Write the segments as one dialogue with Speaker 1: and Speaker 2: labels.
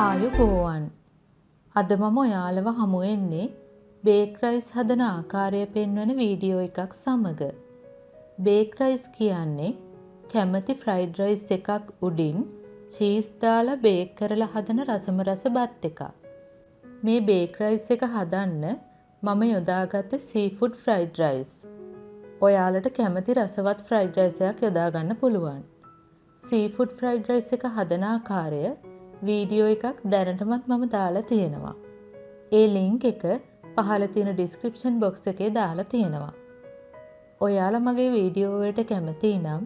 Speaker 1: ආයුබෝවන්. අද මම ඔයාලව හමු වෙන්නේ බේක් රයිස් හදන ආකාරය පෙන්වන වීඩියෝ එකක් සමග. බේක් රයිස් කියන්නේ කැමති ෆ්‍රයිඩ් රයිස් එකක් උඩින් චීස් දාලා බේක් කරලා හදන රසම රස බත් එකක්. මේ බේක් රයිස් එක හදන්න මම යොදාගත්තේ සීෆුඩ් ෆ්‍රයිඩ් රයිස්. ඔයාලට කැමති රසවත් ෆ්‍රයිඩ් රයිස් එකක් යොදා ගන්න පුළුවන්. සීෆුඩ් ෆ්‍රයිඩ් රයිස් එක හදන ආකාරය වීඩියෝ එකක් දැනටමත් මම දාලා තියෙනවා. ඒ ලින්ක් එක පහළ තියෙන ඩිස්ක්‍රිප්ෂන් බොක්ස් එකේ දාලා තියෙනවා. ඔයාලා මගේ වීඩියෝ වලට කැමති නම්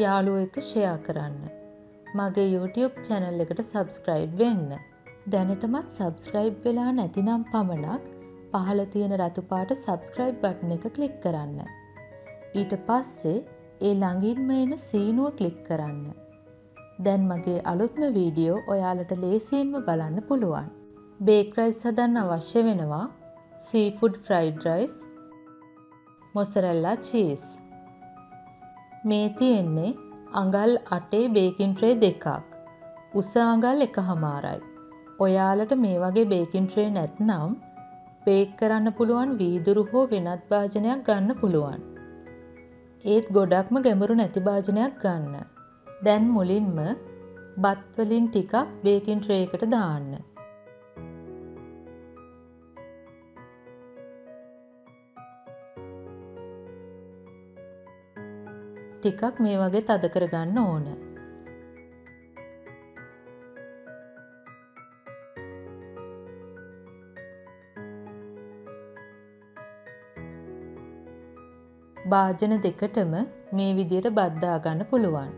Speaker 1: යාළුවෝ එක්ක ෂෙයා කරන්න. මගේ YouTube channel එකට subscribe වෙන්න. දැනටමත් subscribe වෙලා නැතිනම් පමණක් පහළ තියෙන රතු පාට subscribe button එක click කරන්න. ඊට පස්සේ ඒ ළඟින්ම එන සීනුව click කරන්න. දැන් මගේ අලුත්ම වීඩියෝ ඔයාලට ලේසියෙන්ම බලන්න පුළුවන්. බේක් රයිස් හදන්න අවශ්‍ය වෙනවා සීෆුඩ් ෆ්‍රයිඩ් රයිස්, මොසරෙල්ලා චීස්. මේ තියෙන්නේ අඟල් 8 බේකින් ට්‍රේ දෙකක්. උස අඟල් 1.5යි. ඔයාලට මේ වගේ බේකින් ට්‍රේ නැත්නම් බේක් කරන්න පුළුවන් වීදුරු හෝ වෙනත් භාජනයක් ගන්න පුළුවන්. ඒත් ගොඩක්ම ගැඹුරු නැති භාජනයක් ගන්න. දැන් මුලින්ම බත් වලින් ටිකක් බේකින් ට්‍රේ එකට දාන්න. ටිකක් මේ වගේ තද කරගන්න ඕන. භාජන දෙකටම මේ විදියට බත් දාගන්න පුළුවන්.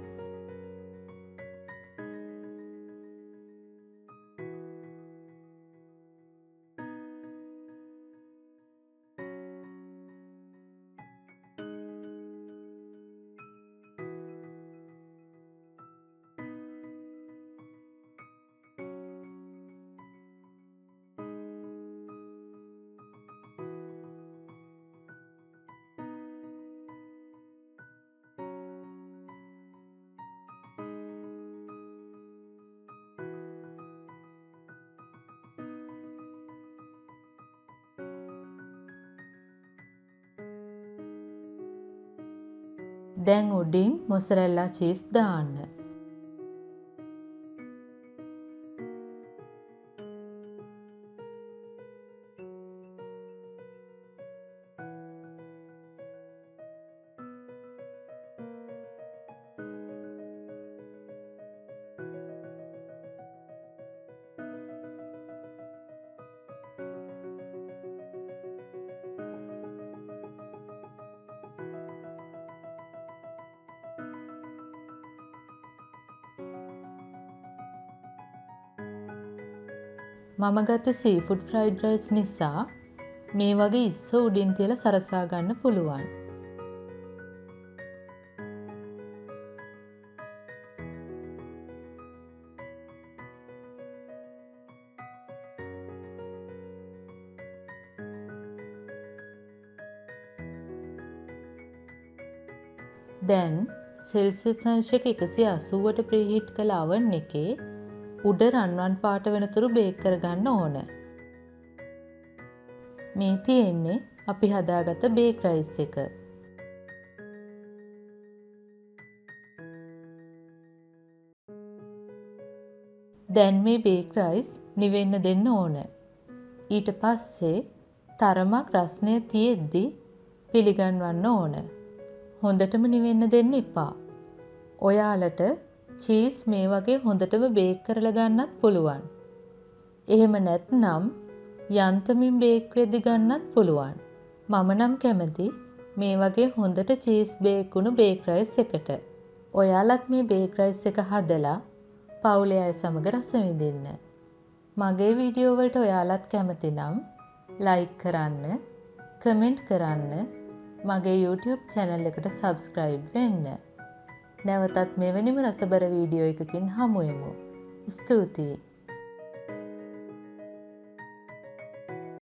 Speaker 1: දැන් උඩින් මොසරෙල්ලා චීස් දාන්න. මම ගත්ත සීෆුඩ් ෆ්‍රයිඩ් රයිස් නිසා මේ වගේ ඉස්ස උඩින් තියලා සරසා ගන්න පුළුවන්. දැන් සෙල්සියස් අංශයක 180ට ප්‍රීහීට් කළ oven එකේ උඩ රන්වන් පාට වෙනතුරු බේක් කරගන්න ඕන. මේ තියෙන්නේ අපි හදාගත්ත බේක් රයිස් එක. දැන් මේ බේක් රයිස් නිවෙන්න දෙන්න ඕන. ඊට පස්සේ තරමක් රස්නය තියෙද්දි පිළිගන්වන්න ඕන. හොඳටම නිවෙන්න දෙන්න එපා. ඔයාලට චීස් මේ වගේ හොඳටම බේක් කරලා ගන්නත් පුළුවන්. එහෙම නැත්නම් යන්තමින් බේක් වෙද්දි ගන්නත් පුළුවන්. මම නම් කැමති මේ වගේ හොඳට චීස් බේක් වුණු බේක් රයිස් එකට. ඔයාලත් මේ බේක් රයිස් එක හදලා පවුලේ අය සමග රස විඳින්න. මගේ වීඩියෝ වලට ඔයාලත් කැමති නම් ලයික් කරන්න, කමෙන්ට් කරන්න, මගේ YouTube channel එකට subscribe වෙන්න. නැවතත් මෙවැනිම රසබර වීඩියෝ එකකින් හමු වෙමු. ස්තුතියි.